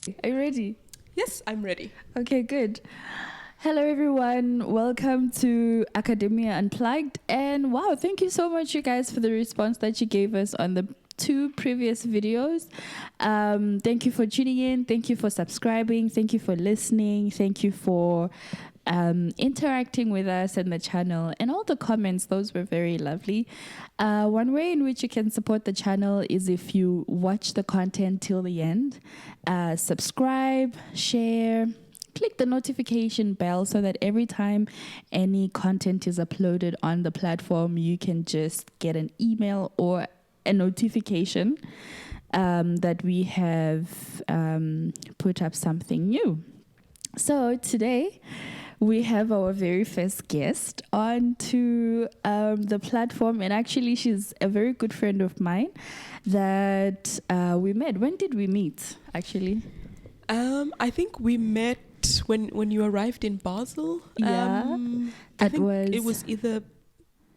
Are you ready? Yes, I'm ready. Okay, good. Hello, everyone. Welcome to Academia Unplugged. And wow, thank you so much, you guys, for the response that you gave us on the 2 previous videos. Thank you for tuning in. Thank you for subscribing. Thank you for listening. Thank you for interacting with us and the channel and all the comments. Those were very lovely. One way in which you can support the channel is if you watch the content till the end. Subscribe, share, click the notification bell so that every time any content is uploaded on the platform, you can just get an email or a notification that we have put up something new. So today we have our very first guest onto the platform, and actually she's a very good friend of mine that we met. When did we meet, actually? I think we met when you arrived in Basel. Yeah, it was either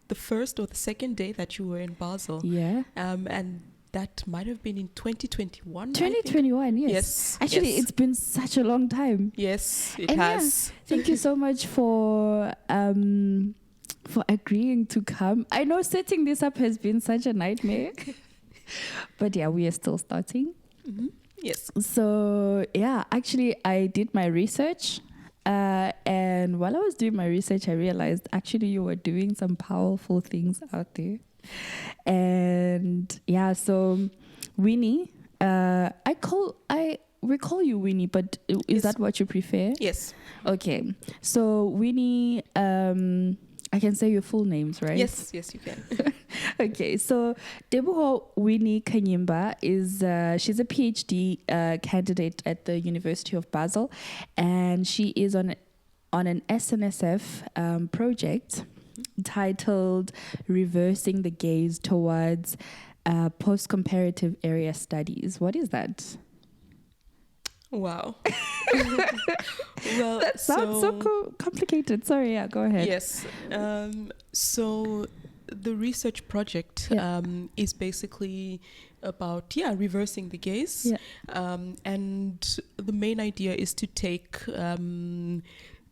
the first or the second day that you were in Basel. Yeah. And that might have been in 2021. 2021, yes. Actually, yes. It's been such a long time. Yes, it has. Yeah, thank you so much for agreeing to come. I know setting this up has been such a nightmare, but yeah, we are still starting. Mm-hmm. Yes. So yeah, actually, I did my research. And while I was doing my research, I realized actually you were doing some powerful things out there. And yeah, so Winnie, we call you Winnie, but is that what you prefer? Yes. Okay. So Winnie, I can say your full names, right? Yes, you can. Okay, so Winnie Kanyimba she's a PhD candidate at the University of Basel, and she is on an SNSF project titled "Reversing the Gaze Towards Post-Comparative Area Studies." What is that? Wow. Well, that sounds so complicated. Sorry, yeah, go ahead. Yes. So the research project is basically about reversing the gaze. Yeah. And the main idea is to take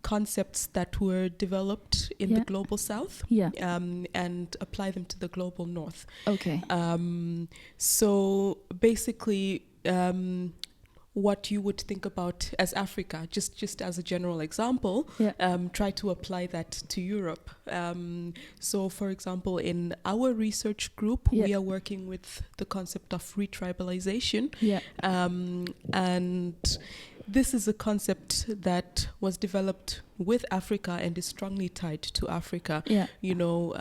concepts that were developed in the global south and apply them to the global north. Okay. So basically what you would think about as Africa, just as a general example, try to apply that to Europe. So, for example, in our research group, we are working with the concept of retribalisation. And this is a concept that was developed with Africa and is strongly tied to Africa. You know,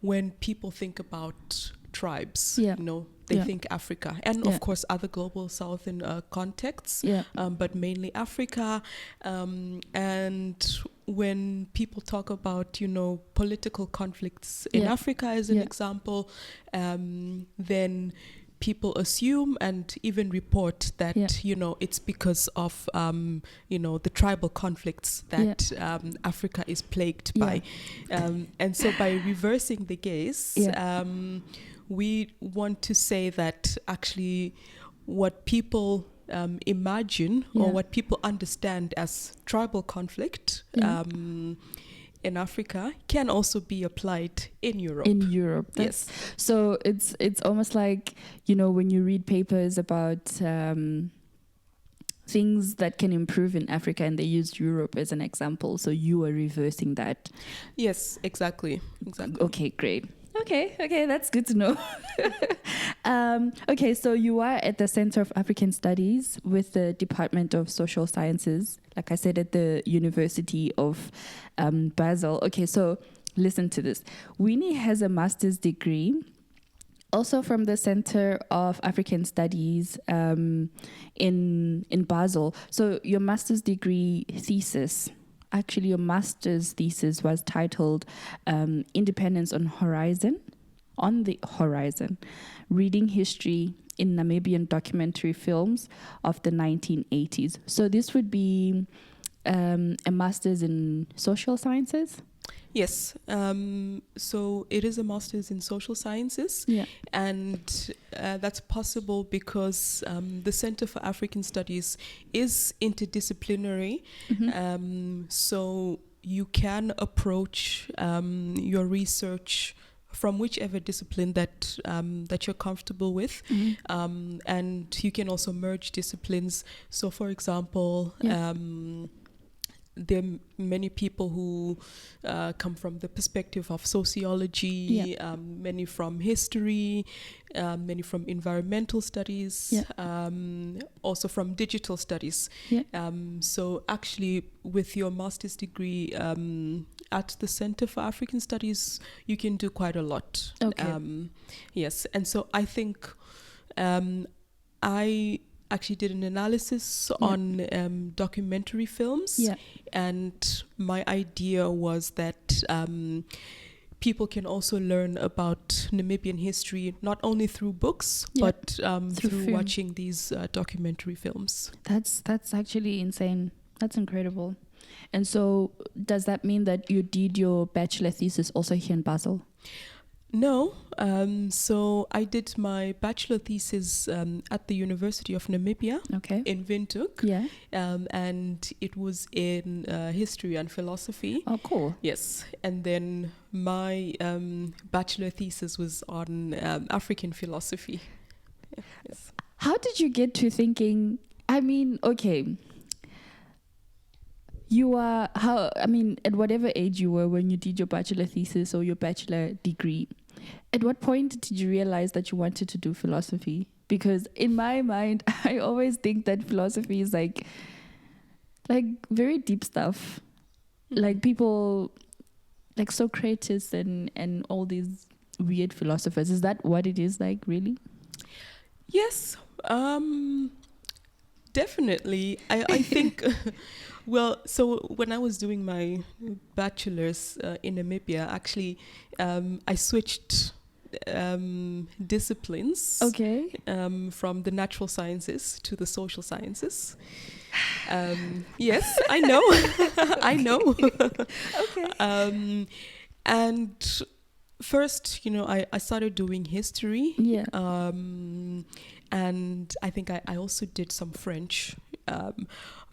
when people think about tribes, you know, they think Africa and of course other global southern contexts, but mainly Africa. And when people talk about, you know, political conflicts in Africa as an example, then people assume and even report that, you know, it's because of, you know, the tribal conflicts that Africa is plagued by. And so by reversing the gaze, we want to say that actually what people imagine or what people understand as tribal conflict in Africa can also be applied in Europe. In Europe, yes. So it's almost like, you know, when you read papers about things that can improve in Africa and they used Europe as an example. So you are reversing that. Yes, exactly. Okay, great. Okay, that's good to know. Okay, so you are at the Center of African Studies with the Department of Social Sciences, like I said, at the University of Basel. Okay, so listen to this. Winnie has a master's degree also from the Center of African Studies in Basel. So your master's degree thesis, actually your master's thesis was titled Independence on the Horizon, Reading History in Namibian Documentary Films of the 1980s. So this would be a master's in social sciences? Yes. So it is a master's in social sciences. Yeah. And that's possible because the Center for African Studies is interdisciplinary. So you can approach your research from whichever discipline that you're comfortable with, and you can also merge disciplines. So, for example, there are many people who come from the perspective of sociology, many from history, many from environmental studies, also from digital studies. So actually, with your master's degree at the Center for African Studies, you can do quite a lot. Yes, and so I think I actually did an analysis on documentary films, and my idea was that people can also learn about Namibian history not only through books but through watching these documentary films. That's actually insane. That's incredible. And so does that mean that you did your bachelor thesis also here in Basel? No. So I did my bachelor thesis at the University of Namibia in Windhoek. And it was in history and philosophy. Oh, cool. Yes. And then my bachelor thesis was on African philosophy. Yes. How did you get to thinking, I mean, you are, at whatever age you were when you did your bachelor thesis or your bachelor degree, at what point did you realize that you wanted to do philosophy? Because in my mind, I always think that philosophy is like very deep stuff. Like people, like Socrates and all these weird philosophers. Is that what it is like, really? Yes, definitely. I think... Well, so when I was doing my bachelor's in Namibia, actually, I switched disciplines from the natural sciences to the social sciences. Yes, I know. I know. And first, I started doing history. And I think I also did some French.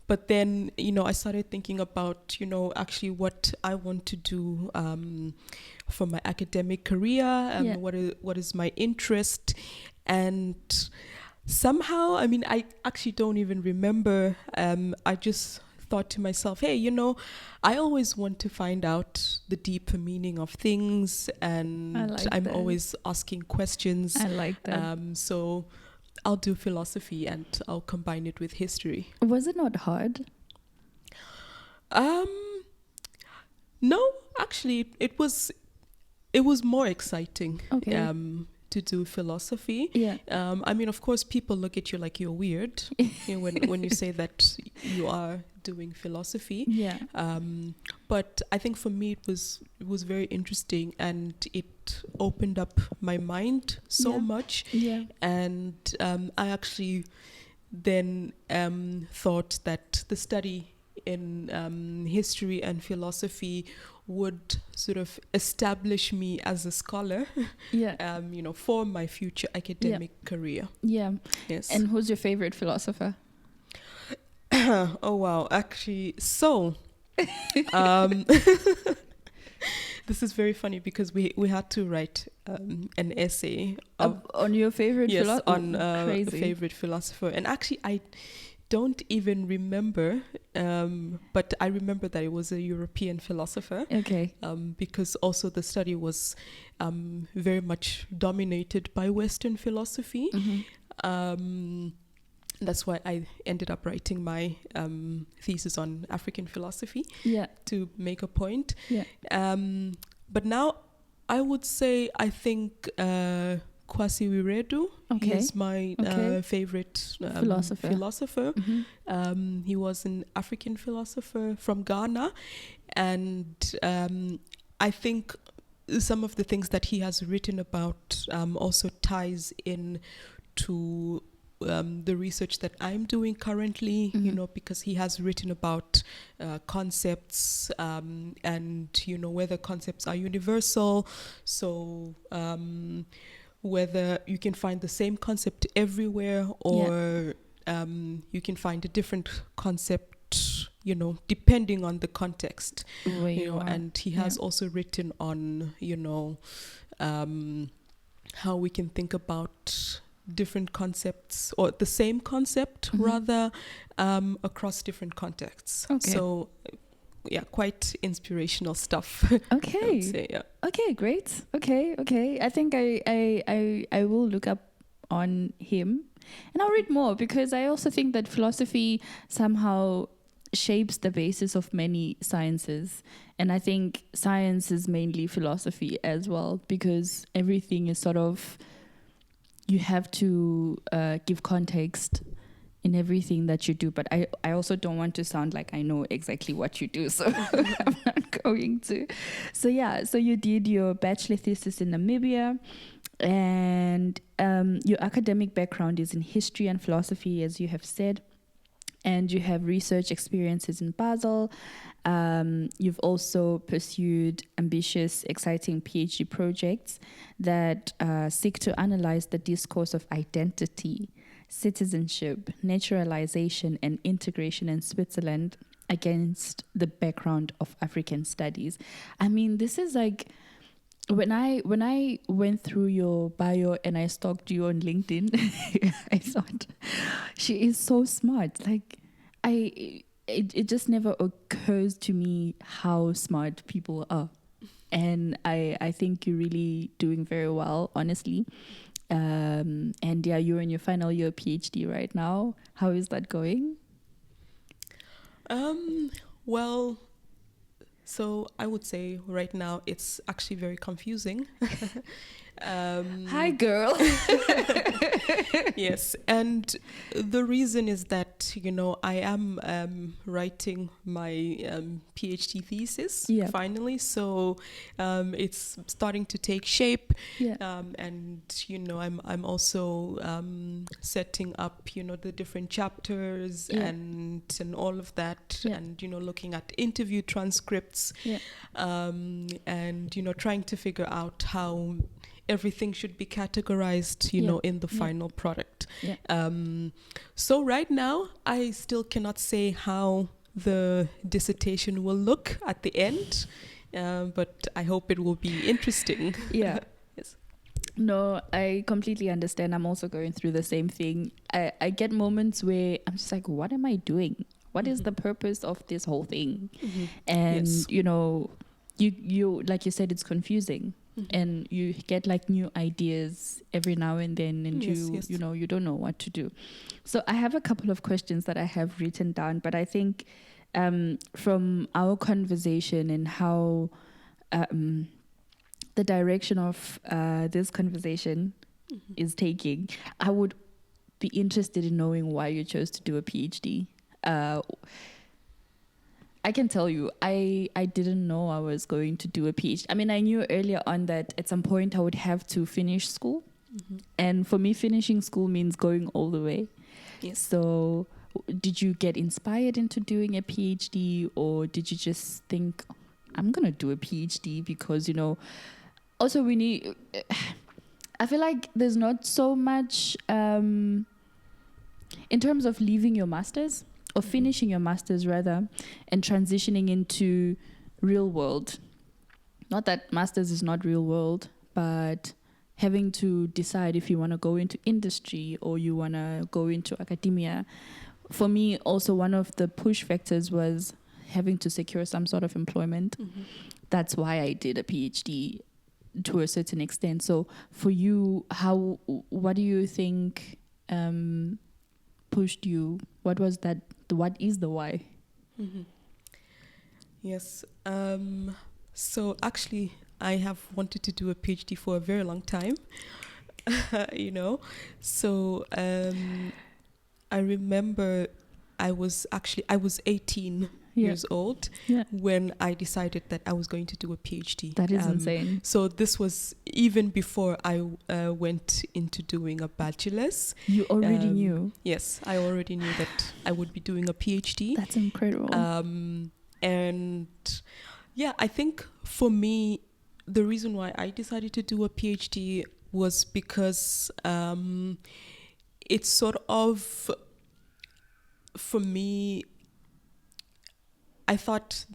But then, I started thinking about, actually what I want to do for my academic career, what is my interest. And somehow, I actually don't even remember. I just thought to myself, hey, I always want to find out the deeper meaning of things. And I'm always asking questions. I like that. So I'll do philosophy and I'll combine it with history. Was it not hard? No, actually, it was more exciting to do philosophy. Of course, people look at you like you're weird when you say that you are doing philosophy. But I think for me it was very interesting, and it opened up my mind so much. And I actually then thought that the study in history and philosophy would sort of establish me as a scholar, for my future academic career. Yes. And who's your favorite philosopher? Oh wow, actually, so this is very funny because we had to write an essay on your favorite philosopher. On a favorite philosopher, and actually I don't even remember, but I remember that it was a European philosopher. Because also the study was very much dominated by Western philosophy. That's why I ended up writing my thesis on African philosophy to make a point. But now I would say I think Kwasi Wiredu is my favorite philosopher. He was an African philosopher from Ghana, and I think some of the things that he has written about also ties in to the research that I'm doing currently, you know, because he has written about concepts and, you know, whether concepts are universal. So whether you can find the same concept everywhere, or you can find a different concept, you know, depending on the context. You know, and he has also written on, you know, how we can think about different concepts, or the same concept rather, across different contexts. So yeah, quite inspirational stuff. Okay. I would say, yeah. Okay, great. Okay. I think I will look up on him, and I'll read more, because I also think that philosophy somehow shapes the basis of many sciences. And I think science is mainly philosophy as well, because everything is sort of, you have to give context in everything that you do. But I also don't want to sound like I know exactly what you do, so I'm not going to. So yeah, so you did your bachelor thesis in Namibia, and your academic background is in history and philosophy, as you have said. And you have research experiences in Basel. You've also pursued ambitious, exciting PhD projects that seek to analyze the discourse of identity, citizenship, naturalization, and integration in Switzerland against the background of African studies. I mean, this is like, when I went through your bio and I stalked you on LinkedIn, I thought, she is so smart. Like, it just never occurs to me how smart people are. And I think you're really doing very well, honestly. And yeah, you're in your final year PhD right now. How is that going? Well, so I would say right now it's actually very confusing. Hi, girl. Yes, and the reason is that, you know, I am writing my PhD thesis finally, so it's starting to take shape. And you know, I'm also setting up, you know, the different chapters and all of that, and you know, looking at interview transcripts, and you know, trying to figure out how everything should be categorized, you know, in the final product. So right now, I still cannot say how the dissertation will look at the end, but I hope it will be interesting. Yes. No, I completely understand. I'm also going through the same thing. I get moments where I'm just like, what am I doing? What is the purpose of this whole thing? And, you know, you like you said, it's confusing. And you get like new ideas every now and then, and you know, you don't know what to do. So I have a couple of questions that I have written down, but I think from our conversation and how the direction of this conversation is taking, I would be interested in knowing why you chose to do a PhD. I can tell you, I didn't know I was going to do a PhD. I mean, I knew earlier on that at some point I would have to finish school. And for me, finishing school means going all the way. So did you get inspired into doing a PhD, or did you just think, I'm going to do a PhD because, you know, also we need, I feel like there's not so much in terms of leaving your master's, or finishing your master's rather, and transitioning into real world. Not that master's is not real world, but having to decide if you want to go into industry or you want to go into academia. For me, also one of the push factors was having to secure some sort of employment. That's why I did a PhD to a certain extent. So for you, what do you think pushed you? What was that? What is the why? Yes. So actually, I have wanted to do a PhD for a very long time. You know, so I remember I was 18 years old when I decided that I was going to do a PhD. That is insane. So this was even before I went into doing a bachelor's. You already knew? Yes, I already knew that I would be doing a PhD. That's incredible. And yeah, I think for me, the reason why I decided to do a PhD was because it's sort of, for me, I thought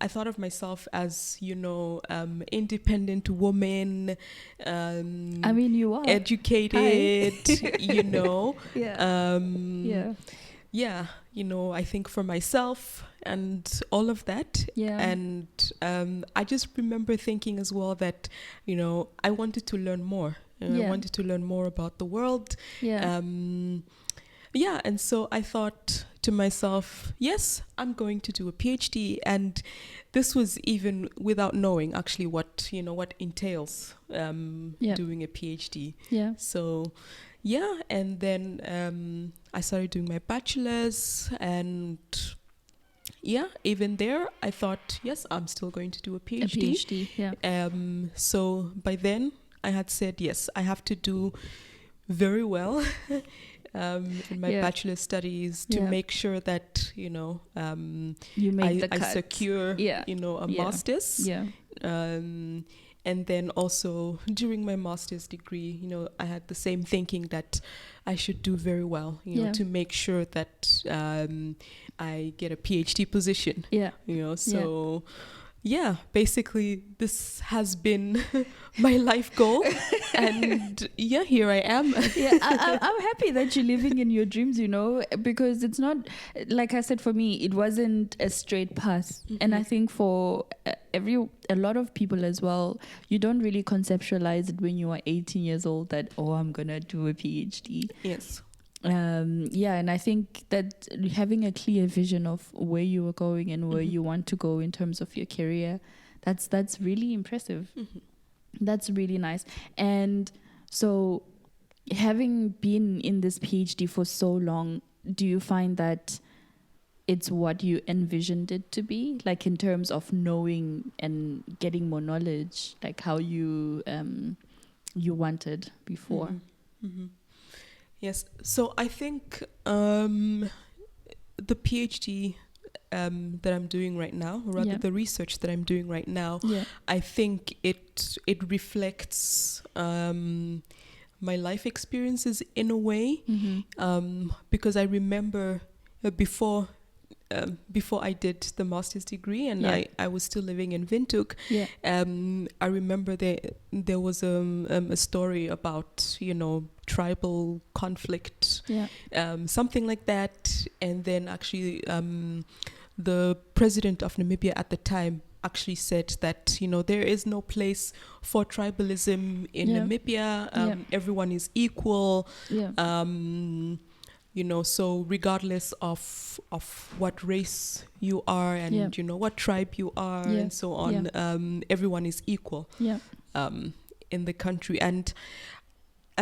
of myself as, independent woman. I mean, you are educated. Yeah. I think for myself and all of that. Yeah. And I just remember thinking as well that, I wanted to learn more. I wanted to learn more about the world. Yeah. And so I thought to myself, yes, I'm going to do a PhD. And this was even without knowing actually what entails doing a PhD. Yeah. So, and then I started doing my bachelor's, and even there I thought, yes, I'm still going to do a PhD. So by then I had said, yes, I have to do very well in my bachelor studies to make sure that I secure a master's. And then also during my master's degree, I had the same thinking that I should do very well, to make sure that I get a PhD position. Basically this has been my life goal. And here I am. I'm happy that you're living in your dreams, because it's not, like I said, for me, it wasn't a straight path. Mm-hmm. And I think for a lot of people as well, you don't really conceptualize it when you are 18 years old that, I'm going to do a PhD. Yes. And I think that having a clear vision of where you are going and where you want to go in terms of your career, that's really impressive. Mm-hmm. That's really nice. And so having been in this PhD for so long, do you find that it's what you envisioned it to be, like in terms of knowing and getting more knowledge, like how you wanted before? Mm-hmm. Mm-hmm. Yes. So I think the PhD that I'm doing right now, or rather the research that I'm doing right now, I think it reflects my life experiences in a way, because I remember before I did the master's degree and I was still living in Windhoek, I remember there was a story about, tribal conflict, something like that. And then actually the president of Namibia at the time actually said that, there is no place for tribalism in Namibia. Everyone is equal. So regardless of what race you are and what tribe you are and so on, everyone is equal in the country. And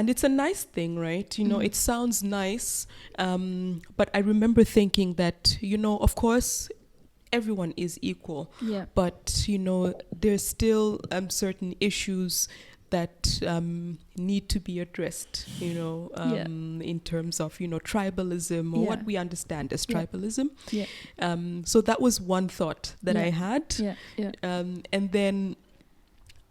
it's a nice thing, right? It sounds nice, but I remember thinking that, of course everyone is equal, but there's still certain issues that need to be addressed, in terms of, tribalism, or what we understand as tribalism. So that was one thought that I had. And then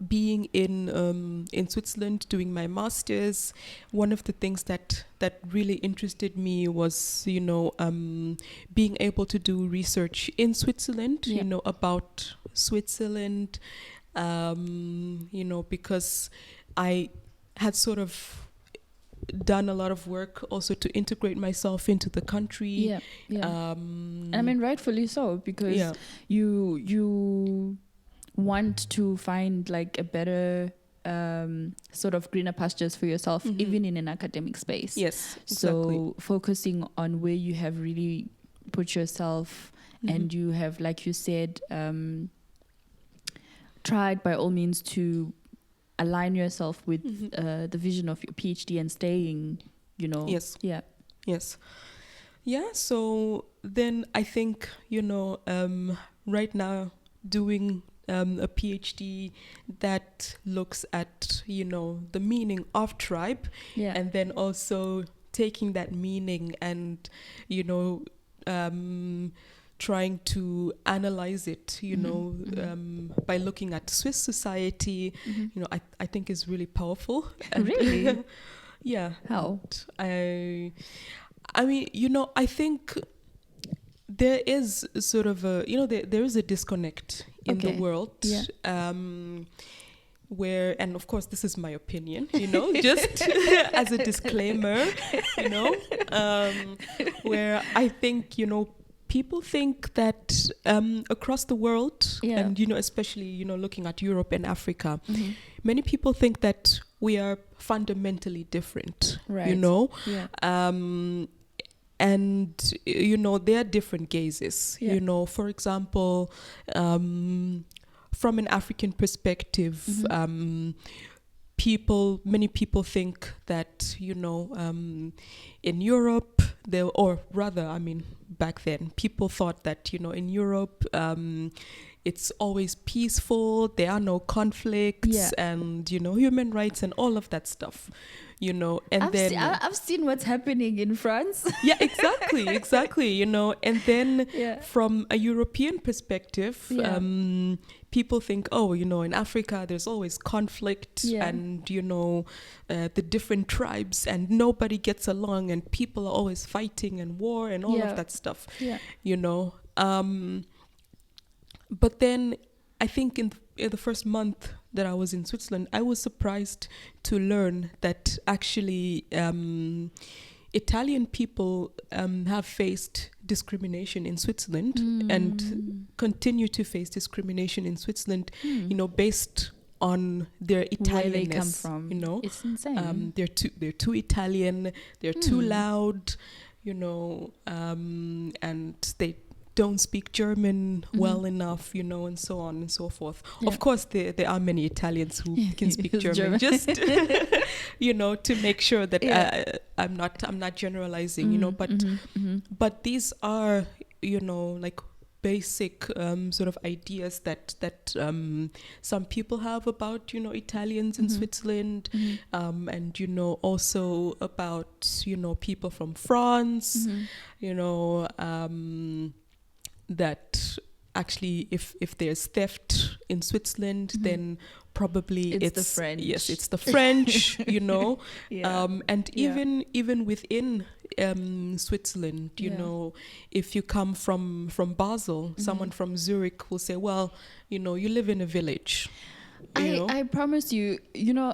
being in Switzerland doing my master's, one of the things that really interested me was, being able to do research in Switzerland, about Switzerland, because I had sort of done a lot of work also to integrate myself into the country. I mean, rightfully so, because you want to find like a better sort of greener pastures for yourself, even in an academic space. Yes, exactly. So focusing on where you have really put yourself and you have, like you said, tried by all means to align yourself with the vision of your PhD and staying, Yes. Yeah, so then I think, right now doing a PhD that looks at, the meaning of tribe, and then also taking that meaning and, trying to analyze it, by looking at Swiss society, I think is really powerful. Really? Yeah. How? I mean, I think there is sort of there is a disconnect in the world, where, and of course this is my opinion, just as a disclaimer, where I think, people think that across the world, and, especially, looking at Europe and Africa, many people think that we are fundamentally different, and, there are different gazes, for example, from an African perspective, many people think that, in Europe, back then, people thought that, in Europe, it's always peaceful, there are no conflicts, and, human rights and all of that stuff, and I've seen what's happening in France. Yeah, exactly, and then from a European perspective, people think, in Africa, there's always conflict and, the different tribes, and nobody gets along, and people are always fighting and war and all of that stuff, But then I think in the first month that I was in Switzerland, I was surprised to learn that actually Italian people have faced discrimination in Switzerland and continue to face discrimination in Switzerland, based on their Italianness. Where they come from. It's insane. They're too Italian, they're too loud, and they don't speak German well enough, and so on and so forth. Of course, there are many Italians who can speak German, just to make sure that I'm not generalizing, but these are like basic sort of ideas that some people have about Italians in Switzerland, and also about people from France, that actually if there's theft in Switzerland, then probably it's the French. Yes, it's the French, and even within Switzerland, if you come from Basel, someone from Zurich will say, well, you live in a village. I promise you,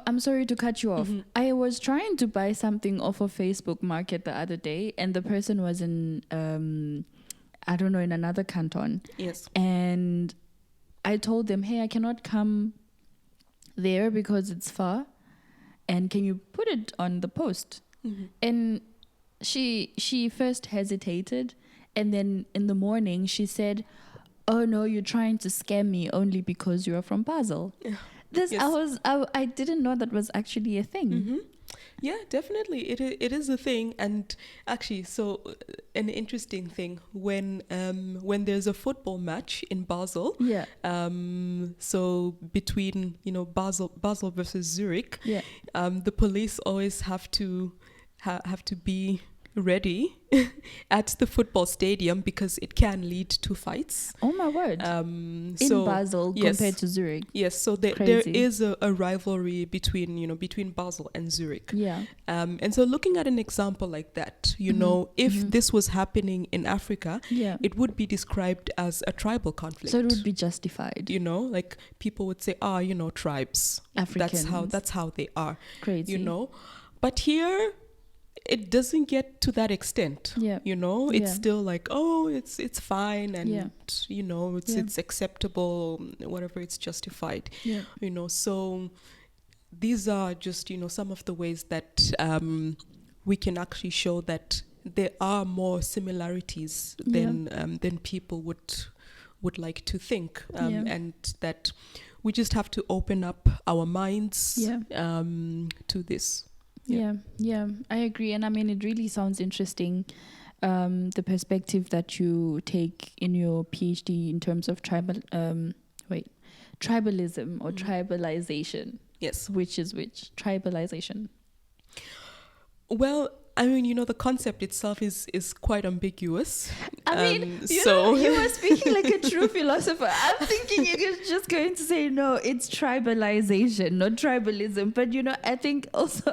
I'm sorry to cut you off. I was trying to buy something off of Facebook Market the other day, and the person was in I don't know, in another canton. Yes. And I told them, hey, I cannot come there because it's far. And can you put it on the post? And she first hesitated. And then in the morning, she said, oh, no, you're trying to scam me only because you are from Basel. I didn't know that was actually a thing. Yeah, definitely. It is a thing. And actually, so an interesting thing when there's a football match in Basel, so between Basel versus Zurich, the police always have to be ready at the football stadium because it can lead to fights. Oh my word. In Basel compared to Zurich. Yes, so there is a rivalry between Basel and Zurich. And so looking at an example like that, if this was happening in Africa, it would be described as a tribal conflict. So it would be justified. Like people would say, tribes. Africans. That's how they are. Crazy. But here it doesn't get to that extent. It's still like, it's fine, and it's acceptable, whatever, it's justified. So these are just some of the ways that we can actually show that there are more similarities than people would like to think, and that we just have to open up our minds to this. Yeah, I agree. And I mean, it really sounds interesting the perspective that you take in your PhD in terms of tribalism or tribalization. Yes. Which is which? Tribalization. Well, I mean, the concept itself is quite ambiguous. I mean, you were speaking like a true philosopher. I'm thinking you're just going to say, no, it's tribalization, not tribalism. But, I think also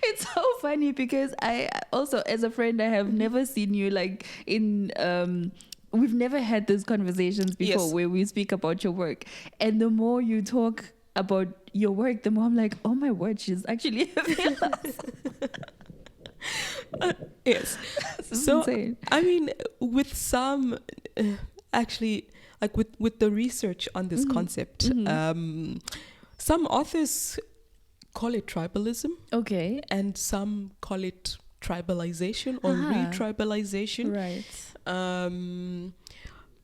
it's so funny because I also, as a friend, I have never seen you like in... we've never had those conversations before where we speak about your work. And the more you talk about your work, the more I'm like, oh my word, she's actually a philosopher. Yes. So, insane. I mean, with some, actually, like with the research on this concept, some authors call it tribalism. Okay. And some call it tribalisation or retribalisation. Right.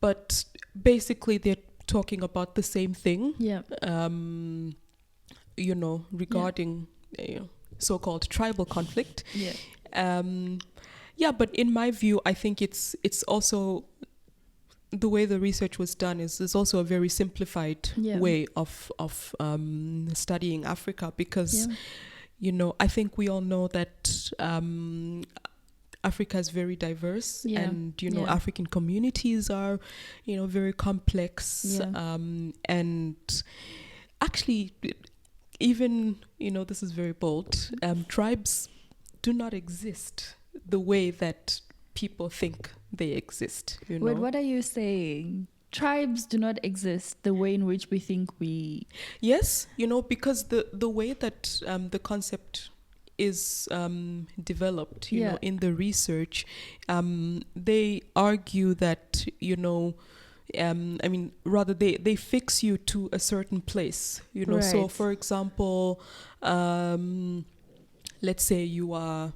But basically, they're talking about the same thing. Yeah. Regarding so-called tribal conflict. Yeah. But in my view, I think it's also the way the research was done is also a very simplified way of studying Africa because I think we all know that Africa is very diverse and African communities are very complex and actually even this is very bold, tribes do not exist the way that people think they exist. Wait, what are you saying? Tribes do not exist the way in which we think we... Yes, because the way that the concept is developed, in the research, they argue that, rather they fix you to a certain place, Right. So for example, let's say you are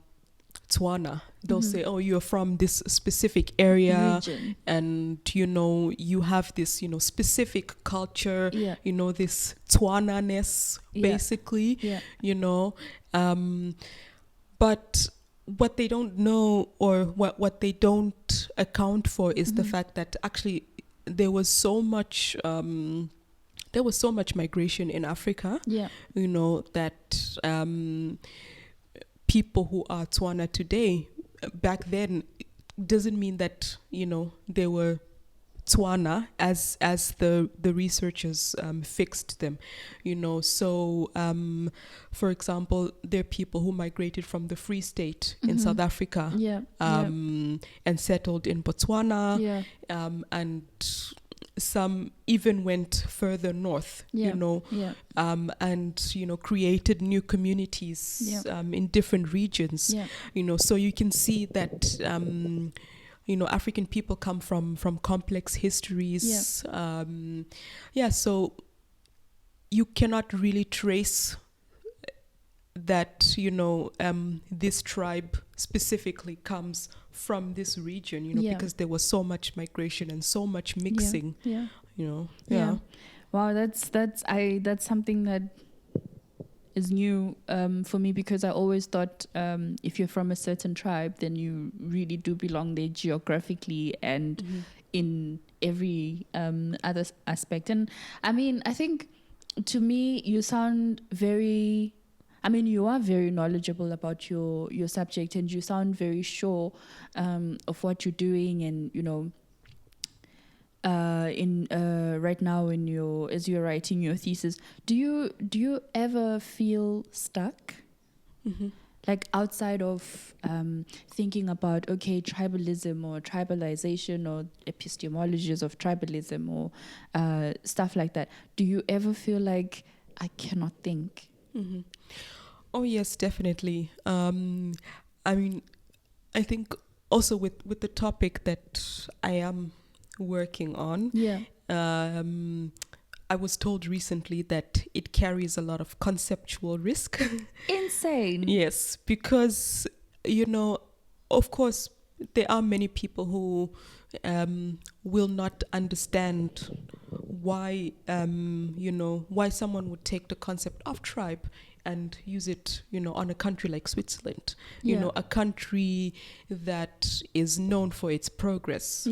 Tswana, they'll say, oh, you're from this specific area region. And you have this specific culture, this Tswana-ness basically, but what they don't know or what they don't account for is the fact that actually there was so much migration in Africa, that people who are Tswana today, back then, doesn't mean that, they were Tswana as the researchers fixed them, So, for example, there are people who migrated from the Free State in South Africa and settled in Botswana, and some even went further north, and created new communities in different regions, so you can see that African people come from complex histories, so you cannot really trace that this tribe specifically comes from this region, because there was so much migration and so much mixing. Wow, that's something that is new for me, because I always thought if you're from a certain tribe, then you really do belong there geographically and in every other aspect. And I mean, I think to me, you sound very... you are very knowledgeable about your subject, and you sound very sure of what you're doing, and right now as you're writing your thesis, do you ever feel stuck? Like outside of thinking about tribalism or tribalization or epistemologies of tribalism or stuff like that, do you ever feel like I cannot think? Oh yes, definitely. I think also with the topic that I am working on, I was told recently that it carries a lot of conceptual risk. Insane. Yes, because of course there are many people who will not understand why why someone would take the concept of tribe and use it, on a country like Switzerland, a country that is known for its progress,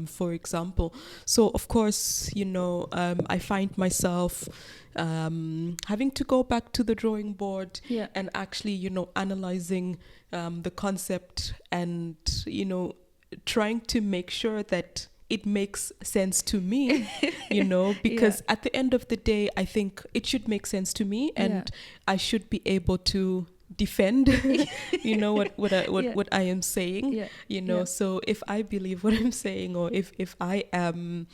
for example. So, of course, I find myself having to go back to the drawing board and actually, analyzing the concept and, trying to make sure that it makes sense to me, because at the end of the day, I think it should make sense to me, and I should be able to defend, what I am saying, So if I believe what I'm saying, or if I am,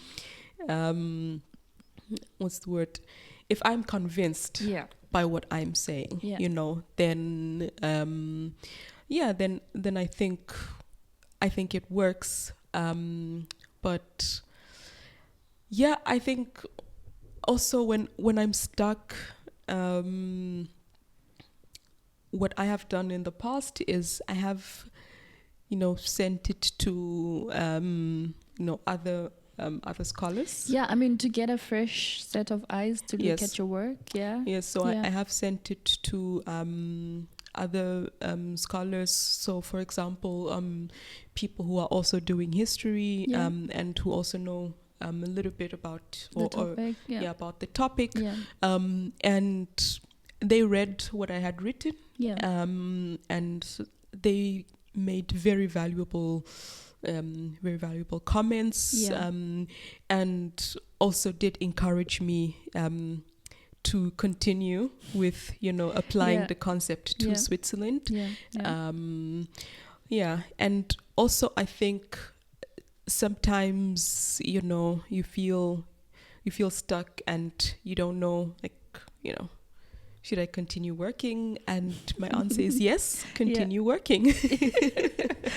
what's the word? If I'm convinced by what I'm saying, then then I think it works. But I think also when I'm stuck, what I have done in the past is I have, sent it to, other scholars. Yeah, I mean, to get a fresh set of eyes to look at your work. Yes, so I have sent it to other scholars. So, for example, people who are also doing history and who also know a little bit about about the topic. And they read what I had written. And they made very valuable comments. And also did encourage me to continue with, applying the concept to Switzerland. And also I think sometimes, you feel stuck and you don't know, should I continue working? And my answer is yes, continue working.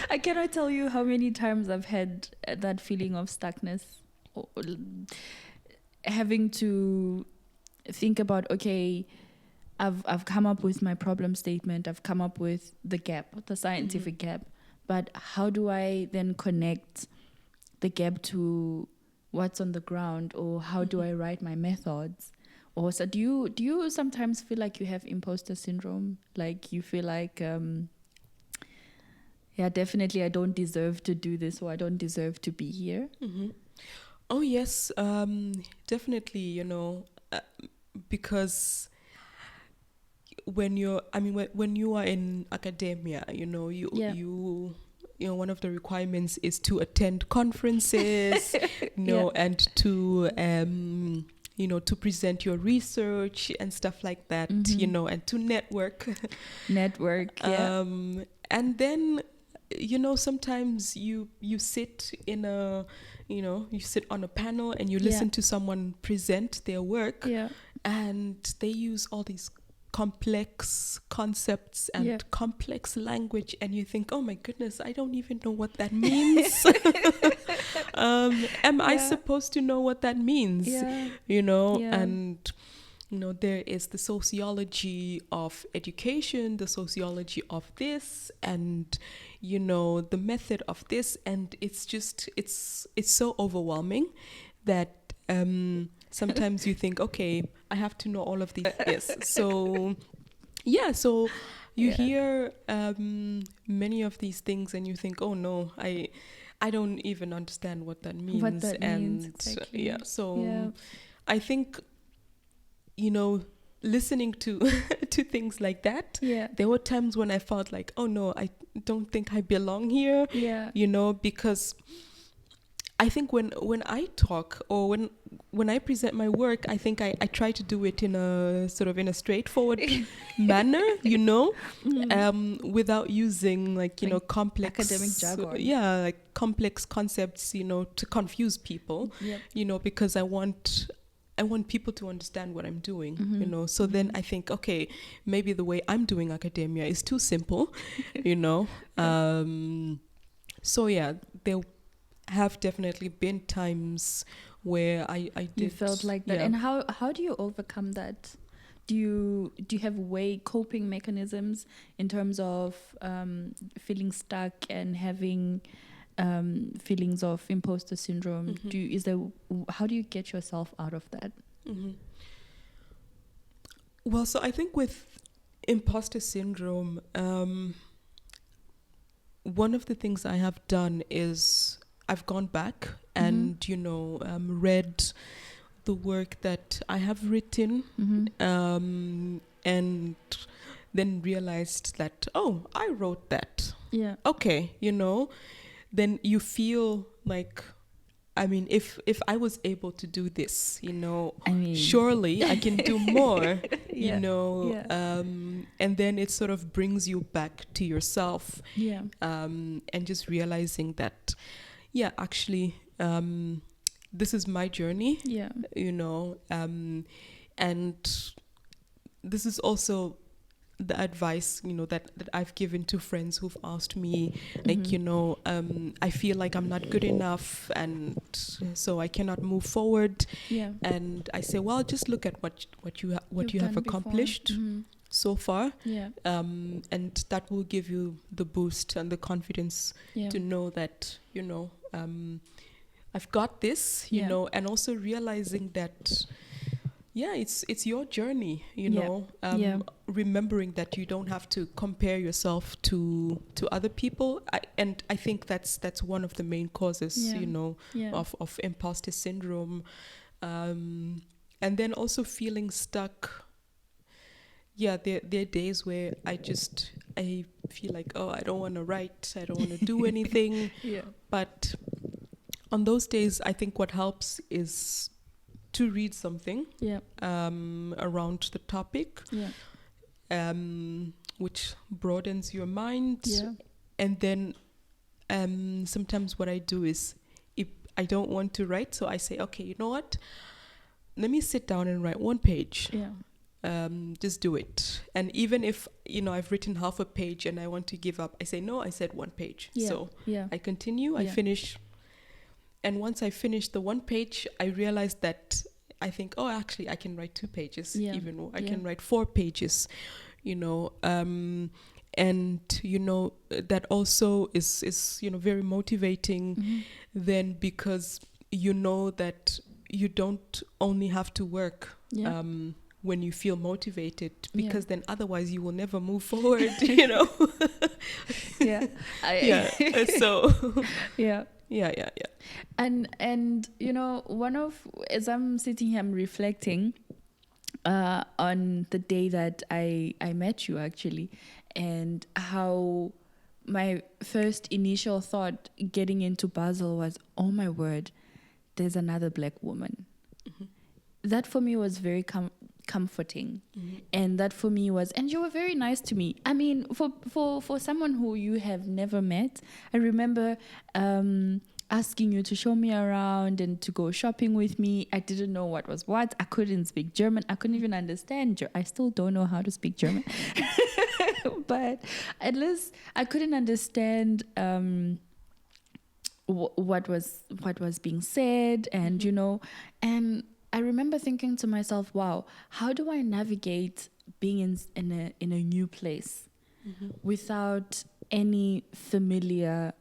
I cannot tell you how many times I've had that feeling of stuckness, having to think about, okay, I've come up with my problem statement, I've come up with the gap, the scientific gap, but how do I then connect the gap to what's on the ground, or how do I write my methods? Or so do you sometimes feel like you have imposter syndrome? Like you feel like, definitely I don't deserve to do this, or I don't deserve to be here? Oh yes, definitely, because when you are in academia, you one of the requirements is to attend conferences, and to to present your research and stuff like that, and to network. And then, sometimes you sit in a, you sit on a panel and you listen to someone present their work, and they use all these complex concepts and complex language, and you think, oh my goodness, I don't even know what that means. Am I supposed to know what that means? And there is the sociology of education, the sociology of this, and the method of this, and it's so overwhelming that sometimes you think, okay, I have to know all of these. So you hear many of these things and you think, oh no, I don't even understand what that means. Exactly. I think, listening to to things like that, there were times when I felt like, oh no, I don't think I belong here, because I think when I talk, or when I present my work, I think I try to do it in a sort of in a straightforward manner, without using like complex academic jargon. Like complex concepts, to confuse people, because I want people to understand what I'm doing, so then I think, okay, maybe the way I'm doing academia is too simple, so there have definitely been times where I did. You felt like that, and how do you overcome that? Do you have coping mechanisms in terms of feeling stuck and having feelings of imposter syndrome? How do you get yourself out of that? Well, so I think with imposter syndrome, one of the things I have done is I've gone back and, read the work that I have written, and then realized that, oh, I wrote that. Yeah. Okay, then you feel like, I mean, if I was able to do this, surely I can do more, and then it sort of brings you back to yourself, and just realizing that, actually, this is my journey, and this is also the advice, that I've given to friends who've asked me, like, I feel like I'm not good enough, and so I cannot move forward. And I say, well, just look at what you have accomplished so far, and that will give you the boost and the confidence to know that, I've got this, and also realizing that, it's your journey, remembering that you don't have to compare yourself to other people. I think that's one of the main causes, of imposter syndrome. And then also feeling stuck. Yeah, there are days where I feel like, oh, I don't want to write, I don't want to do anything. But on those days, I think what helps is to read something around the topic, which broadens your mind. And then sometimes what I do is, if I don't want to write, so I say, okay, you know what? Let me sit down and write one page. Just do it. And even if, I've written half a page and I want to give up, I say, no, I said one page. So I continue, I finish. And once I finish the one page, I realized that I think, oh, actually, I can write 2 pages, even more. I can write 4 pages, and, that also is very motivating then, because that you don't only have to work when you feel motivated, because then otherwise you will never move forward, So And as I'm sitting here, I'm reflecting on the day that I met you, actually, and how my first initial thought getting into Basel was, oh my word, there's another Black woman. That for me was very comforting, and that for me was, and you were very nice to me. I mean, for someone who you have never met, I remember asking you to show me around and to go shopping with me. I didn't know what was what. I couldn't speak German. I couldn't even understand. I still don't know how to speak German, but at least I couldn't understand what was being said, and and I remember thinking to myself, wow, how do I navigate being in a new place without any familiar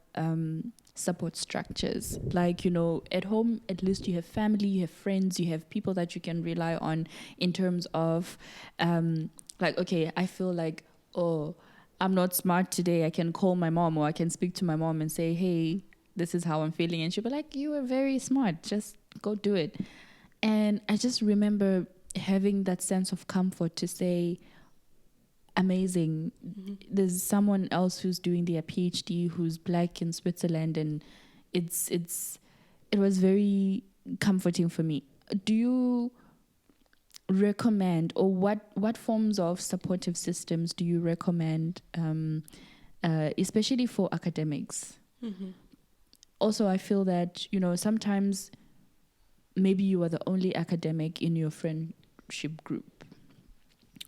support structures? Like, at home, at least you have family, you have friends, you have people that you can rely on in terms of, like, okay, I feel like, oh, I'm not smart today. I can call my mom, or I can speak to my mom and say, hey, this is how I'm feeling. And she'll be like, you are very smart. Just go do it. And I just remember having that sense of comfort to say, amazing. There's someone else who's doing their PhD who's Black in Switzerland, and it was very comforting for me. Do you recommend, or what forms of supportive systems do you recommend, especially for academics? Also, I feel that, sometimes maybe you are the only academic in your friendship group,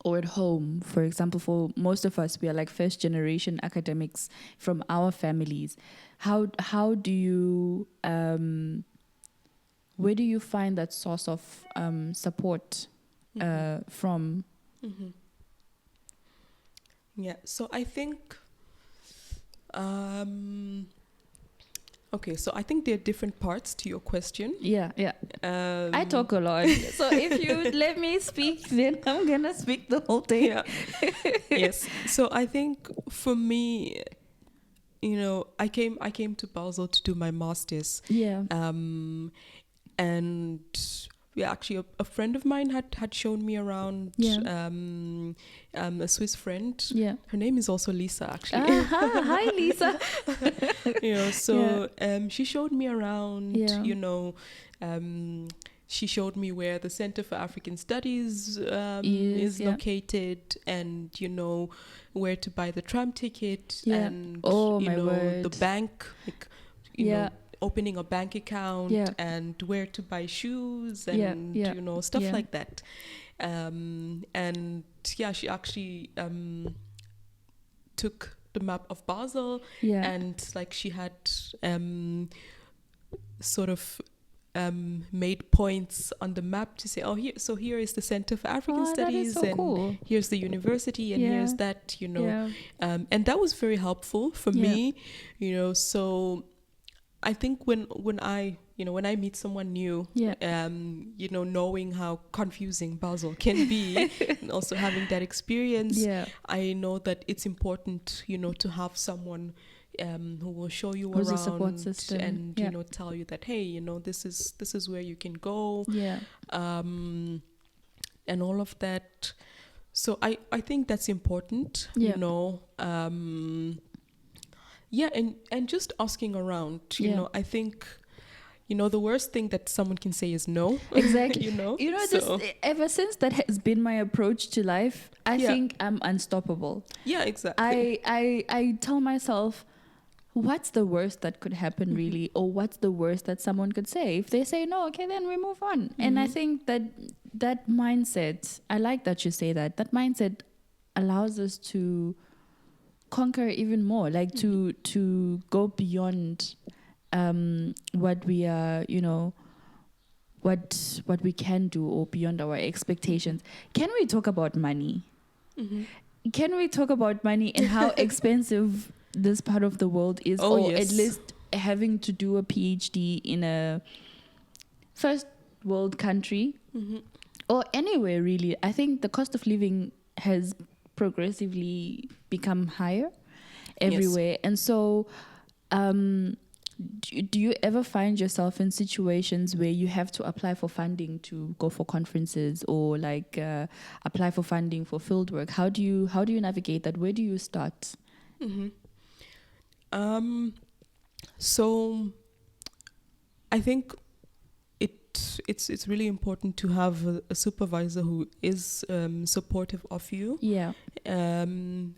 or at home. For example, for most of us, we are like first generation academics from our families. How do you where do you find that source of support from? Yeah, so I think Okay, so I think there are different parts to your question. Yeah. I talk a lot. So if you let me speak, then I'm going to speak the whole day. Yeah. Yes. So I think for me, I came to Basel to do my master's. Yeah. And actually a friend of mine had shown me around. Yeah. A Swiss friend. Yeah. Her name is also Lisa, actually. Hi, Lisa. She showed me around. Yeah. She showed me where the Center for African Studies is located, and where to buy the tram ticket, and the bank, opening a bank account, and where to buy shoes, and stuff like that. She actually took the map of Basel, and like she had sort of made points on the map to say, here is the Center for African Studies, that is so and cool. Here's the university, and here's that, and that was very helpful for me, so I think when I meet someone new, knowing how confusing Basel can be, and also having that experience, I know that it's important, to have someone who will show you Who's around a support system. And tell you that, hey, this is where you can go, and all of that. So I think that's important, and just asking around, I think, the worst thing that someone can say is no. Exactly. Ever since that has been my approach to life, I think I'm unstoppable. Yeah, exactly. I tell myself, what's the worst that could happen, really? Or what's the worst that someone could say? If they say no, okay, then we move on. And I think that mindset, I like that you say that mindset allows us to conquer even more, like to go beyond what we are, what we can do, or beyond our expectations. Can we talk about money? Can we talk about money and how expensive this part of the world is, at least having to do a PhD in a first world country, or anywhere really? I think the cost of living has progressively become higher everywhere. And so do you ever find yourself in situations where you have to apply for funding to go for conferences, or like apply for funding for fieldwork? How do you navigate that? Where do you start? So I think it's really important to have a supervisor who is supportive of you. And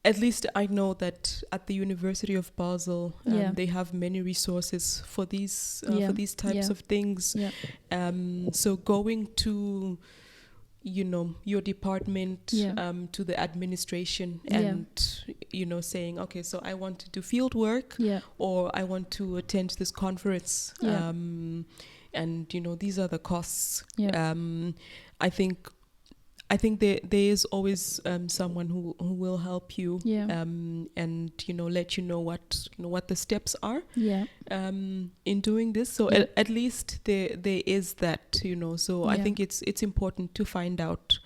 at least I know that at the University of Basel, they have many resources for these types of things. So going to your department, to the administration, and saying, okay, so I want to do field work, or I want to attend this conference, and these are the costs. I think there is always someone who will help you, and let you know what the steps are in doing this. So at least there is that, So I think it's important to find out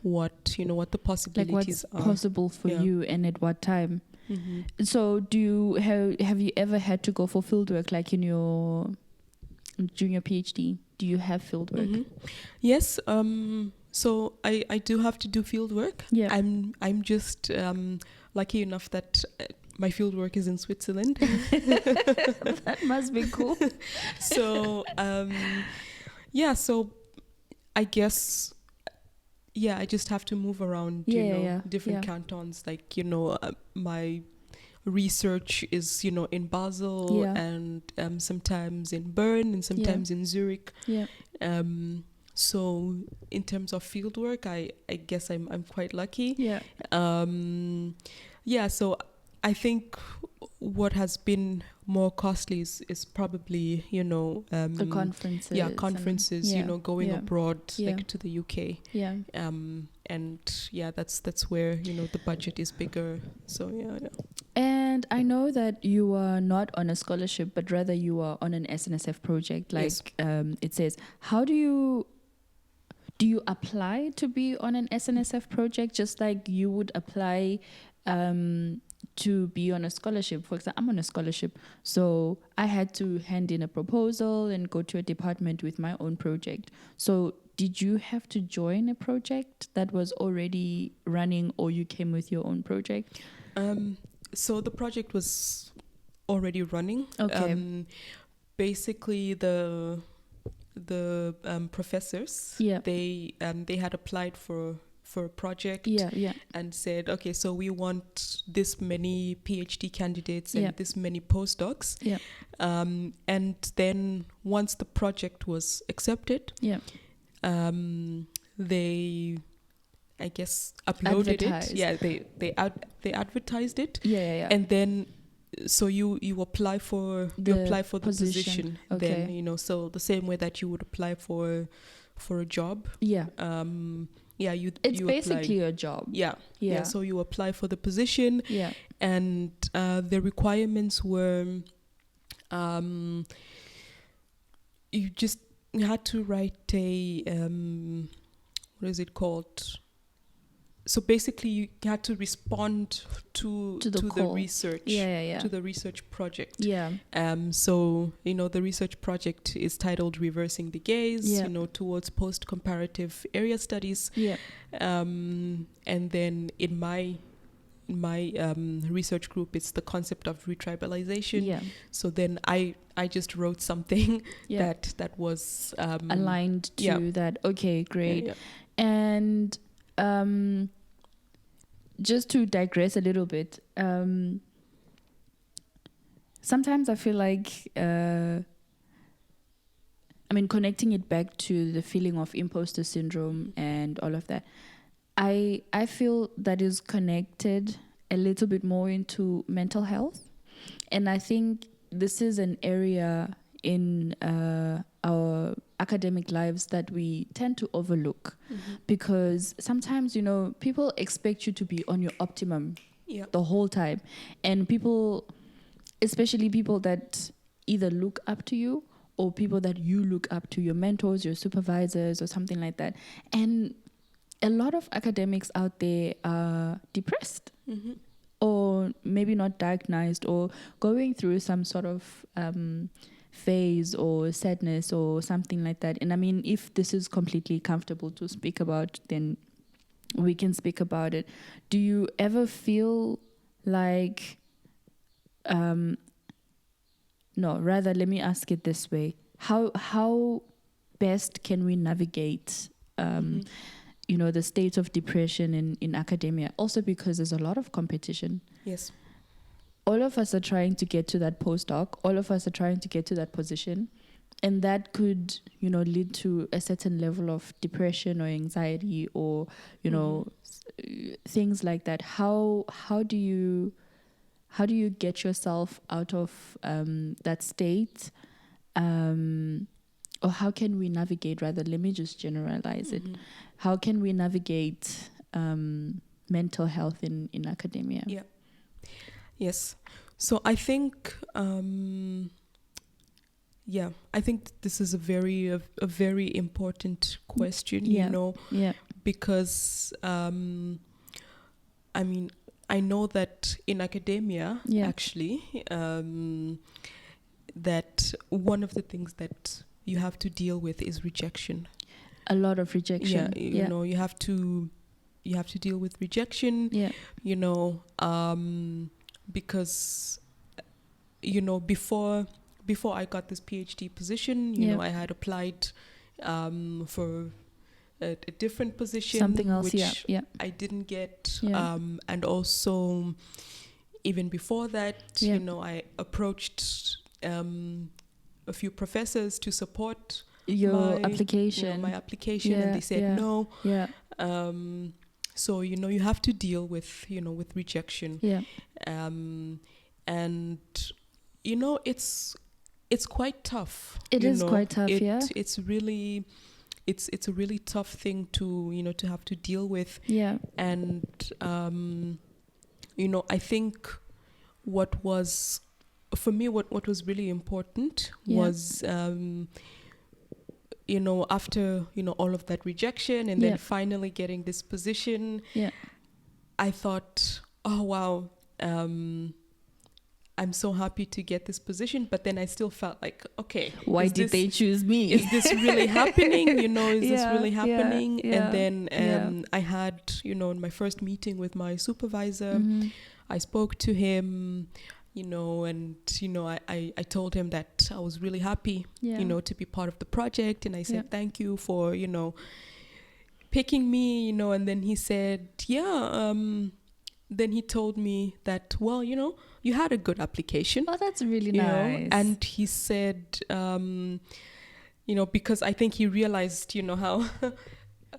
what the possibilities are, what's possible for you, and at what time. So have you ever had to go for fieldwork, like in your junior PhD? Do you have fieldwork? Yes. So I do have to do field work. I'm just lucky enough that my field work is in Switzerland. That must be cool. So so I guess I just have to move around different cantons. Like my research is in Basel, and sometimes in Bern, and sometimes in Zurich. So in terms of field work, I guess I'm quite lucky. So I think what has been more costly is probably the conferences. Conferences. Going abroad, like to the UK. And that's where the budget is bigger. So And I know that you are not on a scholarship, but rather you are on an SNSF project. Like it says, how do you apply to be on an SNSF project, just like you would apply to be on a scholarship? For example, I'm on a scholarship, so I had to hand in a proposal and go to a department with my own project. So did you have to join a project that was already running, or you came with your own project? So the project was already running. Okay. Basically, the professors, they had applied for a project and said, okay, so we want this many PhD candidates and this many postdocs. And then once the project was accepted, they, I guess, uploaded it. Yeah, they advertised it. And then so you apply for the position. Okay. Then, so the same way that you would apply for a job. It's basically a job. So you apply for the position. And the requirements were you had to write a what is it called? So basically, you had to respond to the research, to the research project. So the research project is titled "Reversing the Gaze," towards post-comparative area studies. And then in my research group, it's the concept of retribalisation. So then I just wrote something that was aligned to that. Okay, great. And just to digress a little bit, sometimes I feel like, connecting it back to the feeling of imposter syndrome and all of that, I feel that is connected a little bit more into mental health. And I think this is an area in our academic lives that we tend to overlook, because sometimes, people expect you to be on your optimum the whole time. And people, especially people that either look up to you or people that you look up to, your mentors, your supervisors, or something like that. And a lot of academics out there are depressed, or maybe not diagnosed, or going through some sort of phase or sadness or something like that. And if this is completely comfortable to speak about, then we can speak about it. Do you ever feel like, no, rather, let me ask it this way. How best can we navigate the state of depression in academia? Also because there's a lot of competition. Yes. All of us are trying to get to that postdoc. All of us are trying to get to that position. And that could, lead to a certain level of depression or anxiety or, things like that. How do you get yourself out of that state? Or how can we navigate, rather, let me just generalize it. How can we navigate mental health in academia? Yeah. Yes. So I think, I think this is a very important question, because, I know that in academia, actually, that one of the things that you have to deal with is rejection. A lot of rejection. You know, you have to deal with rejection. Because before I got this PhD position, I had applied for a different position, something else, which I didn't get. And also, even before that, I approached a few professors to support your application, my application, and they said no. So you have to deal with with rejection. And it's quite tough. It is quite tough. It's really it's a really tough thing to to have to deal with. And I think what was for me, what was really important was, after, all of that rejection and then finally getting this position, I thought, oh, wow, I'm so happy to get this position. But then I still felt like, okay, why did they choose me? Is this really happening? Is this really happening? And then I had, in my first meeting with my supervisor, I spoke to him, and, I told him that I was really happy, to be part of the project. And I said, thank you for, picking me, and then he said, then he told me that, well, you had a good application. Oh, that's really nice. And he said, because I think he realized, how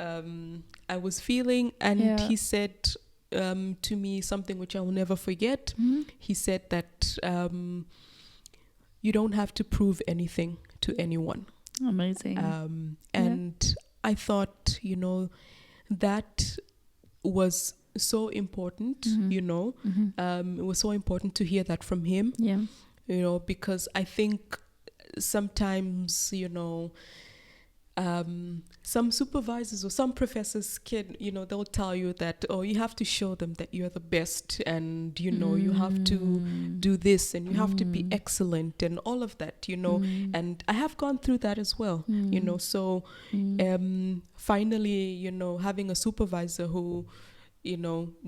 I was feeling. And he said to me something which I will never forget. He said that you don't have to prove anything to anyone. Amazing. And I thought, that was so important, it was so important to hear that from him, because I think sometimes, some supervisors or some professors can, they'll tell you that, oh, you have to show them that you're the best, and, you have to do this, and you have to be excellent, and all of that, and I have gone through that as well, so finally, having a supervisor who,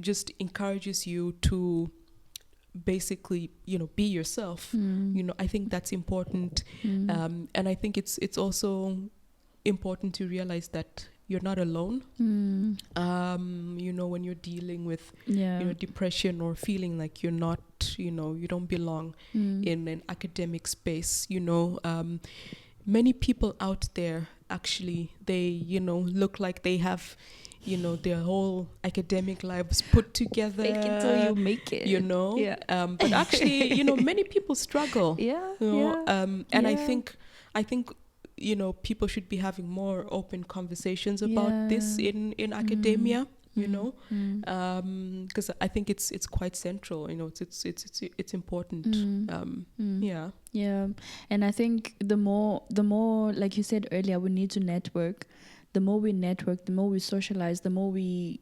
just encourages you to basically, be yourself, I think that's important. And I think it's also important to realize that you're not alone. When you're dealing with depression or feeling like you're not, you don't belong in an academic space, many people out there actually, they look like they have their whole academic lives put together. Fake it till you make it. But actually, many people struggle. And I think people should be having more open conversations about this in academia. Because I think it's quite central. It's important. And I think the more, like you said earlier, we need to network. The more we network, the more we socialize, the more we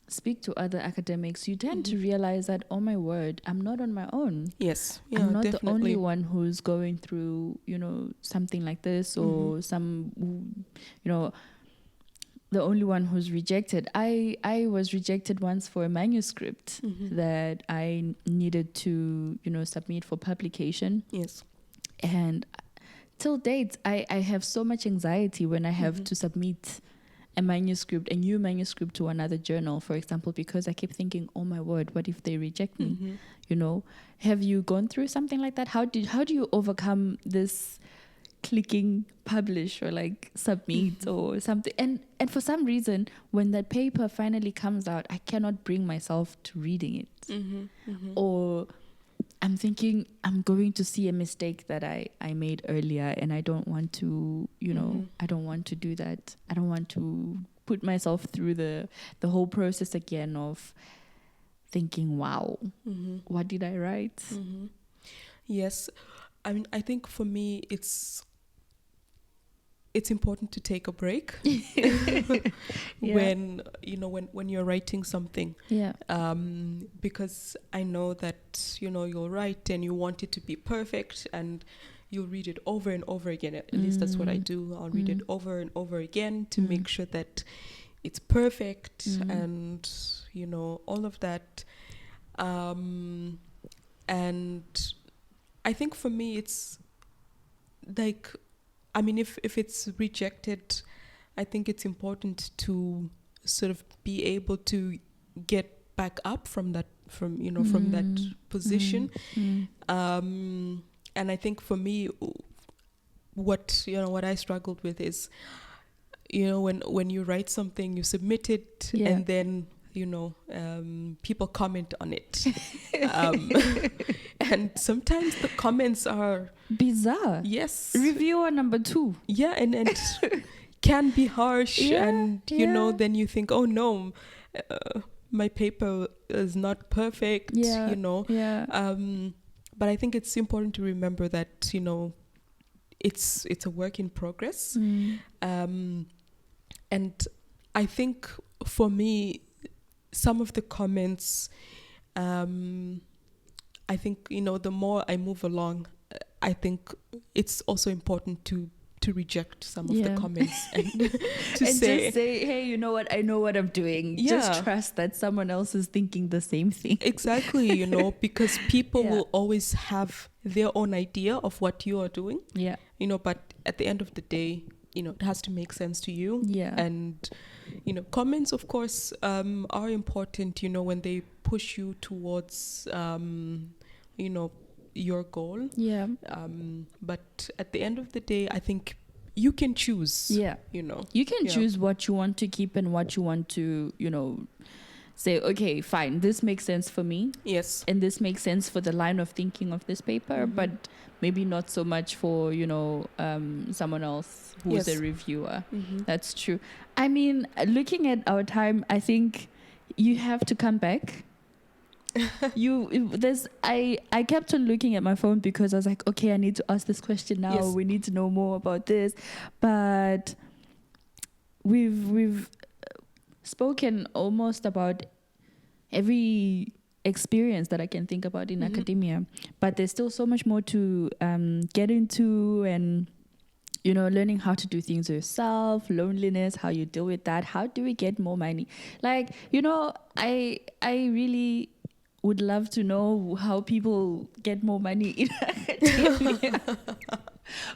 speak to other academics, you tend to realize that, oh my word, I'm not on my own. Yes, I'm not definitely the only one who's going through, something like this, or the only one who's rejected. I was rejected once for a manuscript that I needed to, submit for publication. Yes. And till date, I have so much anxiety when I have to submit a new manuscript to another journal, for example, because I keep thinking, oh my word, what if they reject me? Have you gone through something like that? How do you overcome this clicking publish or like submit or something? And for some reason, when that paper finally comes out, I cannot bring myself to reading it. Or I'm thinking I'm going to see a mistake that I made earlier, and I don't want to, I don't want to do that. I don't want to put myself through the whole process again of thinking, wow, what did I write? Yes. I mean, I think for me, it's important to take a break when you're writing something, because I know that you'll write and you want it to be perfect, and you'll read it over and over again. At least that's what I do. I'll read it over and over again to make sure that it's perfect, and all of that. And I think for me, it's like, I mean, if it's rejected, I think it's important to sort of be able to get back up from that position. And I think for me, what I struggled with is, when you write something, you submit it, and then people comment on it. And sometimes the comments are bizarre. Yes. Reviewer number 2. Yeah, and can be harsh, and then you think, oh no, my paper is not perfect, Yeah. you know. Yeah. But I think it's important to remember that, you know, it's a work in progress. And I think for me, some of the comments, I think, you know, the more I move along, I think it's also important to reject some of the comments and to and say, just say, hey, you know what? I know what I'm doing. Just trust that someone else is thinking the same thing. Exactly, you know, because people will always have their own idea of what you are doing. Yeah. You know, but at the end of the day, you know, it has to make sense to you. Yeah. And, you know, comments, of course, are important, you know, when they push you towards, you know, your goal. Yeah. But at the end of the day, I think you can choose. Yeah. You know. You can choose what you want to keep and what you want to, you know, say, okay, fine, this makes sense for me. Yes. And this makes sense for the line of thinking of this paper, but maybe not so much for, you know, someone else who's a reviewer. That's true. I mean, looking at our time, I think you have to come back. I kept on looking at my phone because I was like, okay, I need to ask this question now. Yes. We need to know more about this. But we've spoken almost about every experience that I can think about in academia, but there's still so much more to get into, and you know, learning how to do things yourself, loneliness, how you deal with that, how do we get more money? Like, you know, I really would love to know how people get more money in academia.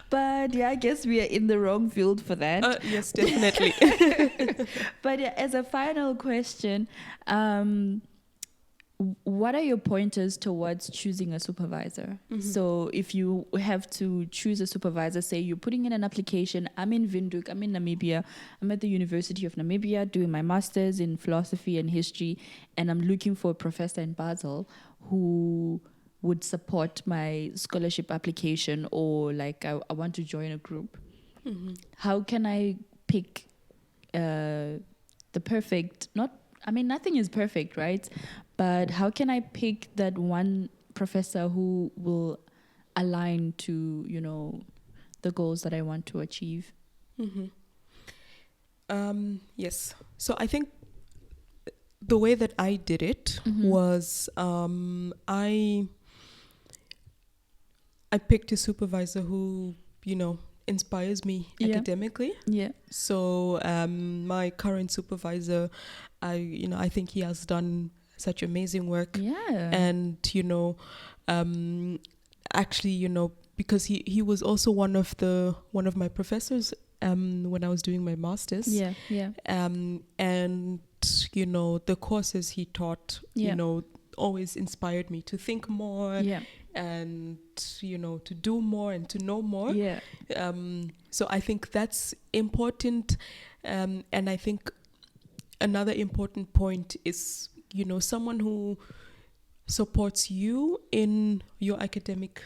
But yeah, I guess we are in the wrong field for that. Yes, definitely. But yeah, as a final question, what are your pointers towards choosing a supervisor? So if you have to choose a supervisor, say you're putting in an application, I'm in Windhoek, I'm in Namibia, I'm at the University of Namibia doing my master's in philosophy and history, and I'm looking for a professor in Basel who would support my scholarship application, or like I want to join a group. How can I pick the perfect, nothing is perfect, right? But how can I pick that one professor who will align to, you know, the goals that I want to achieve? Yes. So I think the way that I did it was I picked a supervisor who, you know, inspires me academically. Yeah. So my current supervisor, I think he has done such amazing work. Yeah. And, you know, actually, you know, because he was also one of my professors when I was doing my master's. Yeah. Yeah. And, you know, the courses he taught, you know, always inspired me to think more. Yeah. And, you know, to do more and to know more. Yeah. So I think that's important. And I think another important point is, you know, someone who supports you in your academic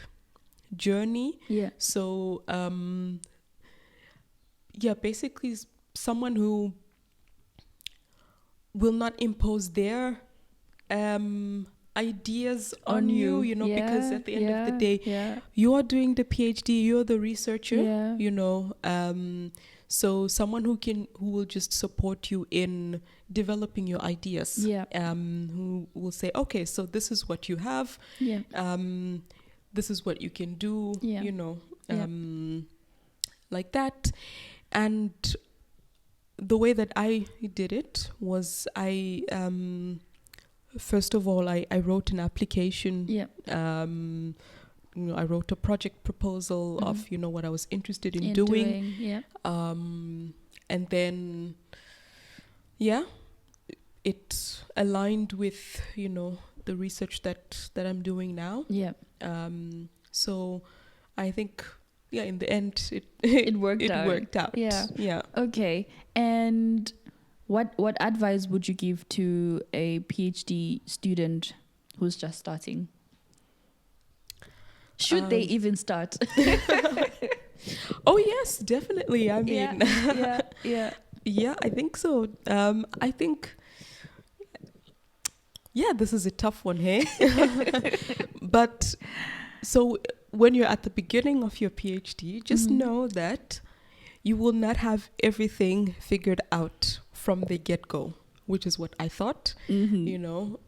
journey. Yeah. So, basically someone who will not impose their ideas on you, you know, because at the end of the day, you're doing the PhD, you're the researcher, you know, so someone who will just support you in developing your ideas, who will say, okay, so this is what you have, this is what you can do, you know, like that. And the way that I did it was first of all, I wrote an application. You know, I wrote a project proposal of, you know, what I was interested in doing. And then, it aligned with, you know, the research that I'm doing now. So I think, in the end, it worked out. Yeah. Okay. And what advice would you give to a PhD student who's just starting? Should they even start? Oh yes, definitely. I mean, yeah. I think so. I think Yeah, this is a tough one, hey? But so when you're at the beginning of your PhD, just know that you will not have everything figured out from the get-go, which is what I thought. You know,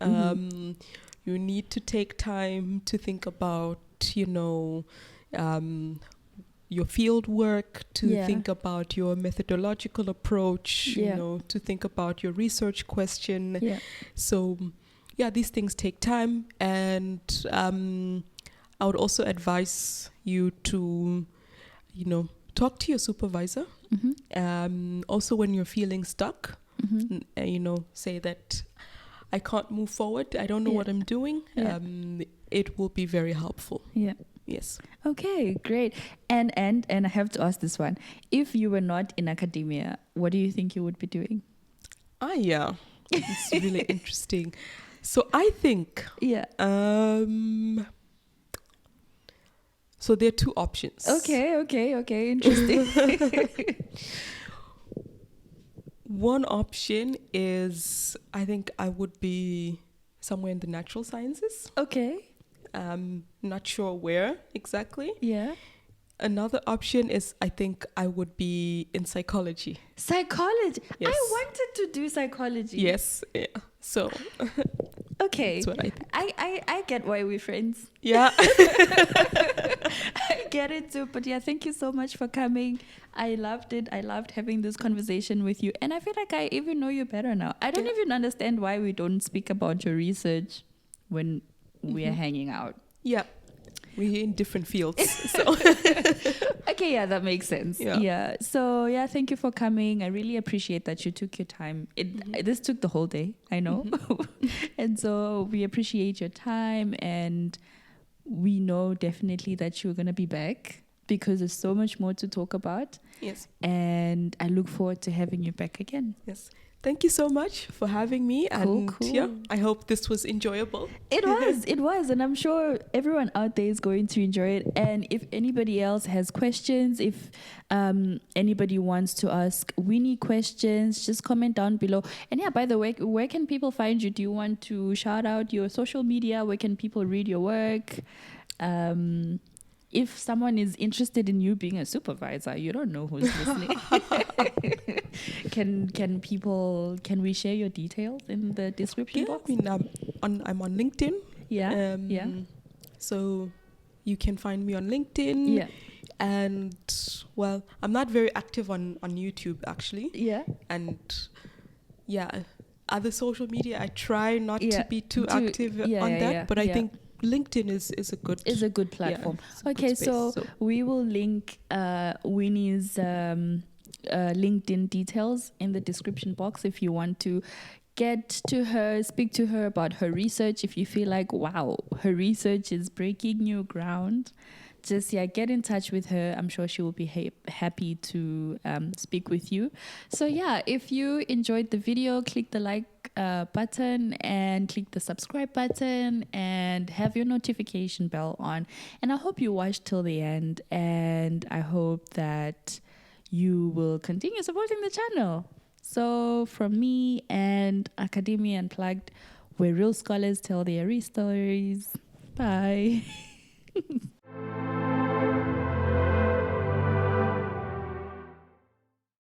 you need to take time to think about, you know, your field work, to think about your methodological approach, you know, to think about your research question. So, yeah, these things take time. And I would also advise you to, you know, talk to your supervisor. Also, when you're feeling stuck, you know, say that I can't move forward. I don't know what I'm doing. It will be very helpful. Yes. Okay, great. And I have to ask this one. If you were not in academia, what do you think you would be doing? Yeah. It's really interesting. So I think so there are two options. Okay. Interesting. One option is, I think I would be somewhere in the natural sciences. Okay. Not sure where exactly. Yeah. Another option is, I think I would be in psychology. Psychology? Yes. I wanted to do psychology. Yes. Yeah. So. Okay. That's what I think. I get why we're friends. Yeah. I get it too. But yeah, thank you so much for coming. I loved it. I loved having this conversation with you. And I feel like I even know you better now. I don't even understand why we don't speak about your research when we are hanging out. Yeah. We're in different fields. So. Okay, yeah, that makes sense. Yeah. So yeah, thank you for coming. I really appreciate that you took your time. This took the whole day, I know. And so we appreciate your time, and we know definitely that you're gonna be back because there's so much more to talk about. Yes. And I look forward to having you back again. Yes. Thank you so much for having me. Cool. Yeah, I hope this was enjoyable. It was. And I'm sure everyone out there is going to enjoy it. And if anybody else has questions, if anybody wants to ask Winnie questions, just comment down below. And yeah, by the way, where can people find you? Do you want to shout out your social media? Where can people read your work? If someone is interested in you being a supervisor, you don't know who's listening. Can we share your details in the description box? I mean, I'm on LinkedIn. Yeah. So you can find me on LinkedIn. Yeah. And well, I'm not very active on YouTube actually. Yeah. And yeah, other social media I try not to be too active on that, but I think LinkedIn is a good platform. Yeah, okay, so we will link Winnie's LinkedIn details in the description box if you want to get to her, speak to her about her research. If you feel like, wow, her research is breaking new ground, just get in touch with her. I'm sure she will be happy to speak with you. So yeah, if you enjoyed the video, click the like button and click the subscribe button and have your notification bell on. And I hope you watched till the end, and I hope that you will continue supporting the channel. So from me and Academia Unplugged, where real scholars tell their stories. Bye.